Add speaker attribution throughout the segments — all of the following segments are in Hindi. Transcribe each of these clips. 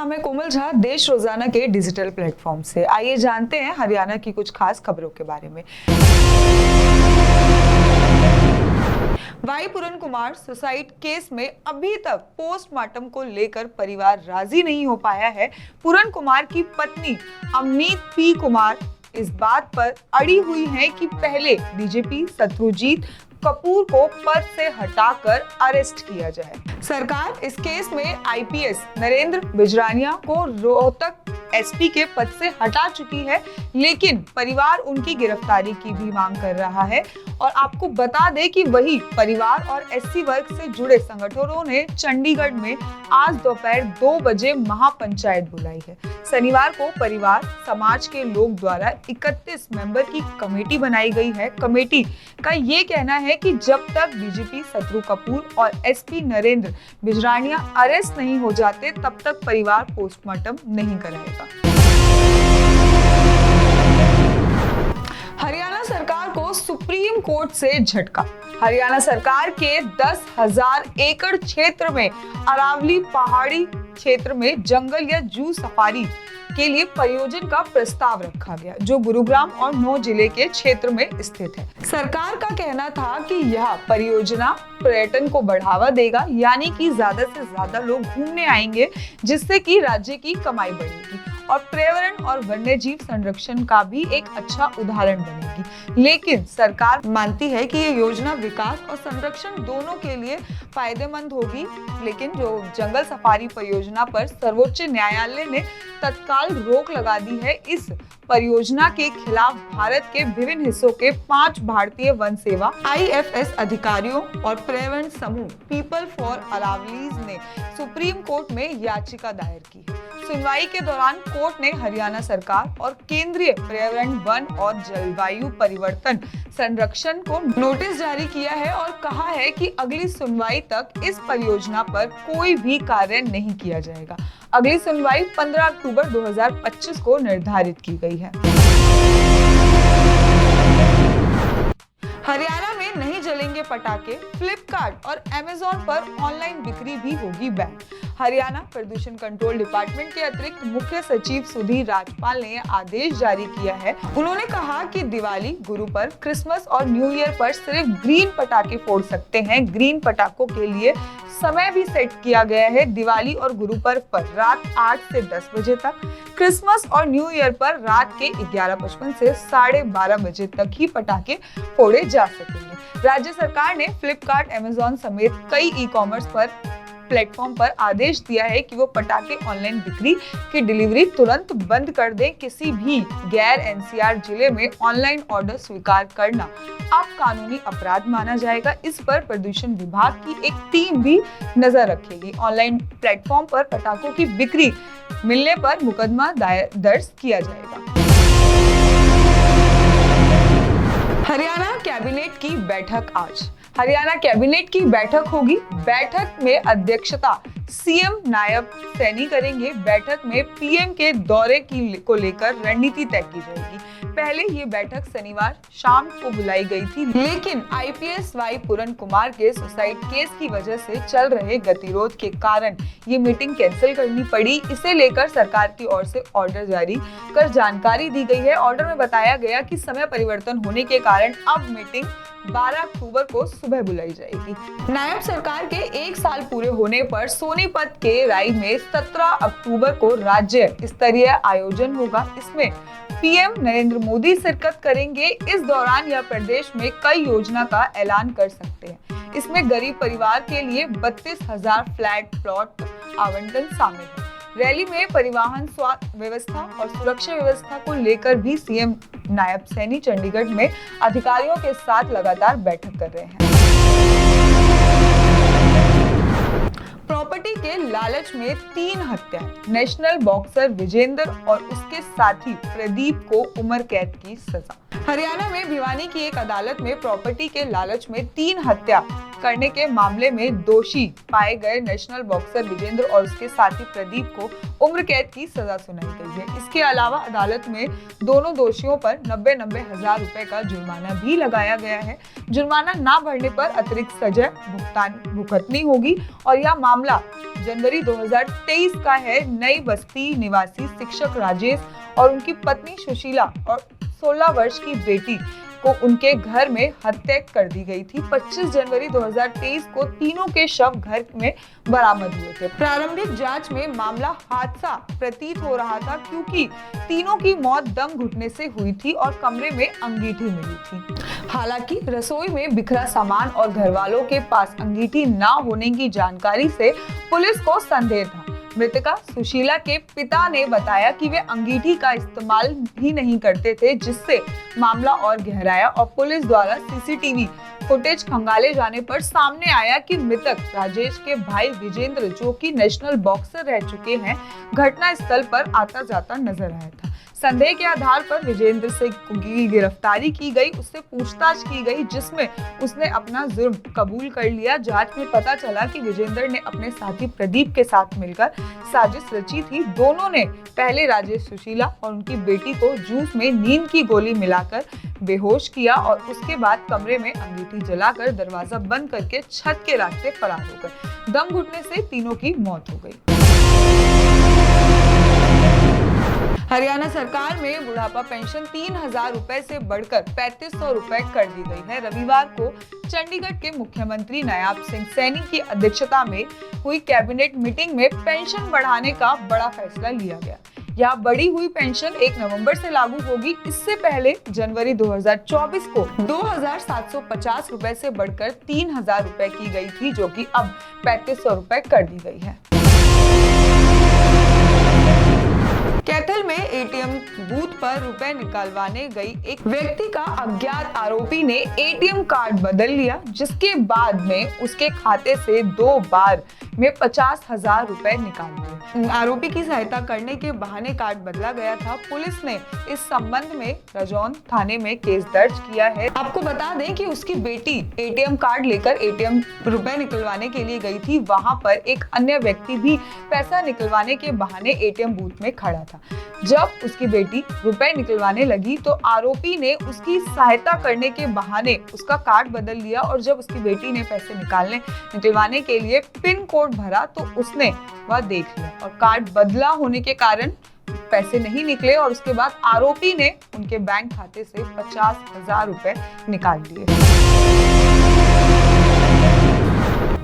Speaker 1: नाम है कोमल झा, देश रोजाना के डिजिटल प्लेटफॉर्म से। आइए जानते हैं हरियाणा की कुछ खास खबरों के बारे में। भाई पूरन कुमार सुसाइड केस में अभी तक पोस्टमार्टम को लेकर परिवार राजी नहीं हो पाया है। पूरन कुमार की पत्नी अमनीत पी कुमार इस बात पर अड़ी हुई है कि पहले डीजीपी शत्रुजीत कपूर को पद से हटाकर अरेस्ट किया जाए। सरकार इस केस में आईपीएस नरेंद्र बिजरानिया को रोहतक एसपी के पद से हटा चुकी है, लेकिन परिवार उनकी गिरफ्तारी की भी मांग कर रहा है। और आपको बता दें कि वही परिवार और एससी वर्ग से जुड़े संगठनों ने चंडीगढ़ में आज दोपहर 2 बजे महापंचायत बुलाई है। शनिवार को परिवार समाज के लोग द्वारा 31 मेंबर की कमेटी बनाई गई है। कमेटी का ये कहना है कि जब तक डीजीपी शत्रु कपूर और एसपी नरेंद्र बिजरानिया अरेस्ट नहीं हो जाते तब तक परिवार पोस्टमार्टम नहीं कराएगा। हरियाणा सरकार को सुप्रीम कोर्ट से झटका। हरियाणा सरकार के 10,000 एकड़ क्षेत्र में अरावली पहाड़ी क्षेत्र में जंगल या जू सफारी के लिए परियोजना का प्रस्ताव रखा गया, जो गुरुग्राम और 9 जिले के क्षेत्र में स्थित है। सरकार का कहना था कि यह परियोजना पर्यटन को बढ़ावा देगा, यानी कि ज्यादा से ज्यादा लोग घूमने आएंगे, जिससे कि राज्य की कमाई बढ़ेगी और पर्यावरण और वन्यजीव संरक्षण का भी एक अच्छा उदाहरण बनेगी। लेकिन सरकार मानती है कि ये योजना विकास और संरक्षण दोनों के लिए फायदेमंद होगी। लेकिन जो जंगल सफारी परियोजना पर सर्वोच्च न्यायालय ने तत्काल रोक लगा दी है। इस परियोजना के खिलाफ भारत के विभिन्न हिस्सों के 5 भारतीय वन सेवा IFS अधिकारियों और पर्यावरण समूह पीपल फॉर अरावलीज ने सुप्रीम कोर्ट में याचिका दायर की है। सुनवाई के दौरान कोर्ट ने हरियाणा सरकार और केंद्रीय पर्यावरण, वन और जलवायु परिवर्तन संरक्षण को नोटिस जारी किया है और कहा है कि अगली सुनवाई तक इस परियोजना पर कोई भी कार्य नहीं किया जाएगा। अगली सुनवाई 15 अक्टूबर 2025 को निर्धारित की गई है। हरियाणा में नहीं जलेंगे पटाखे, फ्लिपकार्ट और अमेज़न पर ऑनलाइन बिक्री भी होगी बैन। हरियाणा प्रदूषण कंट्रोल डिपार्टमेंट के अतिरिक्त मुख्य सचिव सुधीर राजपाल ने आदेश जारी किया है। उन्होंने कहा कि दिवाली, गुरु पर्व, क्रिसमस और न्यू ईयर पर सिर्फ ग्रीन पटाखे फोड़ सकते हैं। ग्रीन पटाखों के लिए समय भी सेट किया गया है। दिवाली और गुरु पर्व पर रात 8 से 10 बजे तक, क्रिसमस और न्यू ईयर पर रात के 11:55 से 12:30 बजे तक ही पटाखे फोड़े जा सकेंगे। राज्य सरकार ने फ्लिपकार्ट, अमेज़न समेत कई ई-कॉमर्स पर प्लेटफॉर्म पर आदेश दिया है कि वो पटाखे ऑनलाइन बिक्री की डिलीवरी तुरंत बंद कर दें। किसी भी गैर NCR जिले में ऑनलाइन ऑर्डर स्वीकार करना अब कानूनी अपराध माना जाएगा। इस पर प्रदूषण विभाग की एक टीम भी नजर रखेगी। ऑनलाइन प्लेटफॉर्म पर पटाखों की बिक्री मिलने पर मुकदमा दर्ज किया जाएगा। हरियाणा कैबिनेट की बैठक आज। हरियाणा कैबिनेट की बैठक होगी। बैठक में अध्यक्षता सीएम नायब सैनी करेंगे। बैठक में पीएम के दौरे को लेकर रणनीति तय की जाएगी। पहले ये बैठक शनिवार शाम को बुलाई गई थी, लेकिन आईपीएस वाई पूरन कुमार के सुसाइड केस की वजह से चल रहे गतिरोध के कारण ये मीटिंग कैंसिल करनी पड़ी। इसे लेकर सरकार की ओर से ऑर्डर जारी कर जानकारी दी गई है। ऑर्डर में बताया गया कि समय परिवर्तन होने के कारण अब मीटिंग 12 अक्टूबर को सुबह बुलाई जाएगी। नायब सरकार के 1 साल पूरे होने पर सोनीपत के राई में 17 अक्टूबर को राज्य स्तरीय आयोजन होगा। इसमें पीएम नरेंद्र मोदी शिरकत करेंगे। इस दौरान यह प्रदेश में कई योजना का ऐलान कर सकते हैं। इसमें गरीब परिवार के लिए 32,000 फ्लैट प्लॉट आवंटन शामिल है। रैली में परिवहन, स्वास्थ्य व्यवस्था और सुरक्षा व्यवस्था को लेकर भी सीएम नायब सैनी चंडीगढ़ में अधिकारियों के साथ लगातार बैठक कर रहे हैं। प्रॉपर्टी के लालच में 3 हत्या। नेशनल बॉक्सर विजेंद्र और उसके साथी प्रदीप को उम्र कैद की सजा। हरियाणा में भिवानी की एक अदालत में प्रॉपर्टी के लालच में 3 हत्या करने के मामले में दोषी पाए गए नेशनल बॉक्सर विजेंद्र और उसके साथी प्रदीप को उम्र कैद की सजा सुनाई गई है। इसके अलावा अदालत में दोनों दोषियों पर 90-90 हजार रुपए का जुर्माना भी लगाया गया है। जुर्माना ना भरने पर अतिरिक्त सजा भुगतनी होगी और यह मामला जनवरी 2023 का है। नई बस्ती निवासी शिक्षक राजेश और उनकी पत्नी सुशीला और 16 वर्ष की बेटी को उनके घर में हत्या कर दी गई थी। 25 जनवरी 2023 को तीनों के शव घर में बरामद हुए थे। प्रारंभिक जांच में मामला हादसा प्रतीत हो रहा था क्योंकि तीनों की मौत दम घुटने से हुई थी और कमरे में अंगीठी मिली थी। हालांकि रसोई में बिखरा सामान और घर वालों के पास अंगीठी ना होने की जानकारी से पुलिस को संदेह था। मृतका सुशीला के पिता ने बताया कि वे अंगीठी का इस्तेमाल भी नहीं करते थे, जिससे मामला और गहराया और पुलिस द्वारा सीसीटीवी फुटेज खंगाले जाने पर सामने आया कि मृतक राजेश के भाई विजेंद्र, जो कि नेशनल बॉक्सर रह चुके हैं, घटना स्थल पर आता जाता नजर आया था। संदेह के आधार पर विजेंद्र से गिरफ्तारी की गई, उससे पूछताछ की गई, जिसमें उसने अपना जुर्म कबूल कर लिया। जांच में पता चला कि विजेंद्र ने अपने साथी प्रदीप के साथ मिलकर साजिश रची थी। दोनों ने पहले राजेश, सुशीला और उनकी बेटी को जूस में नींद की गोली मिलाकर बेहोश किया और उसके बाद कमरे में अंगीठी जलाकर दरवाजा बंद करके छत के रास्ते फरार हो गए। दम घुटने से तीनों की मौत हो गई। हरियाणा सरकार में बुढ़ापा पेंशन 3,000 रुपए से बढ़कर 3,500 रुपए कर दी गई है। रविवार को चंडीगढ़ के मुख्यमंत्री नायब सिंह सैनी की अध्यक्षता में हुई कैबिनेट मीटिंग में पेंशन बढ़ाने का बड़ा फैसला लिया गया। यह बढ़ी हुई पेंशन 1 नवंबर से लागू होगी। इससे पहले जनवरी 2024 को 2,750 रुपए से बढ़कर 3,000 रुपए की गई थी, जो कि अब 3,500 रुपए कर दी गई है। कैथल में एटीएम बूथ पर रुपए निकलवाने गई एक व्यक्ति का अज्ञात आरोपी ने एटीएम कार्ड बदल लिया, जिसके बाद में उसके खाते से 2 बार में 50,000 रुपए निकाल लिए। आरोपी की सहायता करने के बहाने कार्ड बदला गया था। पुलिस ने इस संबंध में रजौन थाने में केस दर्ज किया है। आपको बता दें कि उसकी बेटी एटीएम कार्ड लेकर एटीएम रुपए निकलवाने के लिए गई थी। वहां पर एक अन्य व्यक्ति भी पैसा निकलवाने के बहाने एटीएम बूथ में खड़ा था। जब उसकी बेटी रुपए निकलवाने लगी तो आरोपी ने उसकी सहायता करने के बहाने उसका कार्ड बदल लिया और जब उसकी बेटी ने पैसे निकलवाने के लिए पिन कोड भरा तो उसने वह देख लिया और कार्ड बदला होने के कारण पैसे नहीं निकले और उसके बाद आरोपी ने उनके बैंक खाते से 50,000 रुपए निकाल लिए।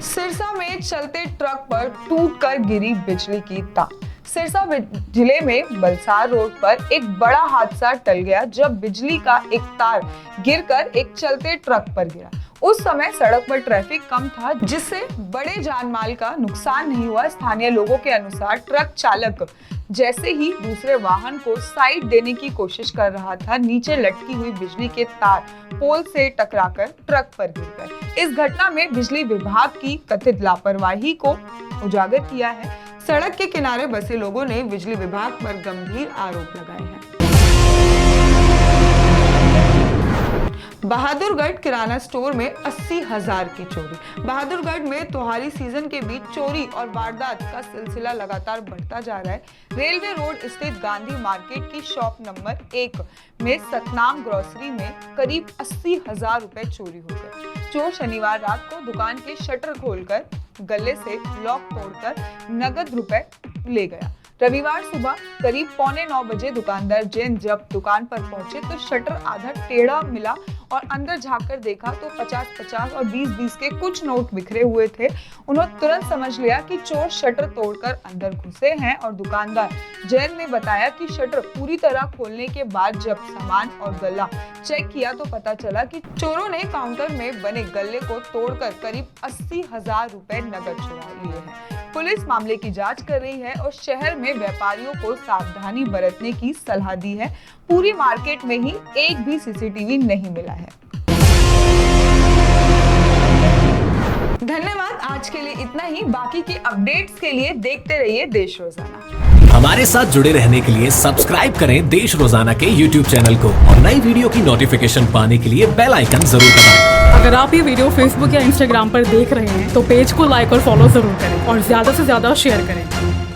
Speaker 1: सिरसा में चलते ट्रक पर टूटकर गिरी बिजली की तार। सिरसा जिले में बलसार रोड पर एक बड़ा हादसा टल गया जब बिजली का एक तार गिरकर एक चलते ट्रक पर गिरा। उस समय सड़क पर ट्रैफिक कम था, जिससे बड़े जान माल का नुकसान नहीं हुआ। स्थानीय लोगों के अनुसार ट्रक चालक जैसे ही दूसरे वाहन को साइड देने की कोशिश कर रहा था, नीचे लटकी हुई बिजली के तार पोल से टकराकर ट्रक पर गिर गए। इस घटना में बिजली विभाग की कथित लापरवाही को उजागर किया है। सड़क के किनारे बसे लोगों ने बिजली विभाग पर गंभीर आरोप लगाए हैं। बहादुरगढ़ किराना स्टोर में 80,000 की चोरी। बहादुरगढ़ में त्योहारी सीजन के बीच चोरी और वारदात का सिलसिला लगातार बढ़ता जा रहा है। रेलवे रोड स्थित गांधी मार्केट की शॉप नंबर 1 में सतनाम ग्रोसरी में करीब 80,000 रुपए चोरी हो गए। चोर शनिवार रात को दुकान के शटर खोलकर गले से लॉक तोड़कर नगद रुपए ले गया। रविवार सुबह करीब 8:45 बजे दुकानदार जैन जब दुकान पर पहुंचे तो शटर आधा टेढ़ा मिला और अंदर झांककर देखा तो 50-50 और 20-20 के कुछ नोट बिखरे हुए थे। उन्होंने तुरंत समझ लिया कि चोर शटर तोड़कर अंदर घुसे हैं और दुकानदार जैन ने बताया कि शटर पूरी तरह खोलने के बाद जब सामान और गला चेक किया तो पता चला कि चोरों ने काउंटर में बने गले को तोड़कर करीब 80,000 रुपए नगद चुरा लिए हैं। पुलिस मामले की जांच कर रही है और शहर में व्यापारियों को सावधानी बरतने की सलाह दी है। पूरी मार्केट में ही एक भी सीसीटीवी नहीं मिला है। धन्यवाद, आज के लिए इतना ही। बाकी के अपडेट्स के लिए देखते रहिए देश रोजाना।
Speaker 2: हमारे साथ जुड़े रहने के लिए सब्सक्राइब करें देश रोजाना के YouTube चैनल को और नई वीडियो की नोटिफिकेशन पाने के लिए बेल आइकन जरूर दबाएं।
Speaker 3: अगर आप ये वीडियो Facebook या Instagram पर देख रहे हैं तो पेज को लाइक और फॉलो जरूर करें और ज्यादा से ज्यादा शेयर करें।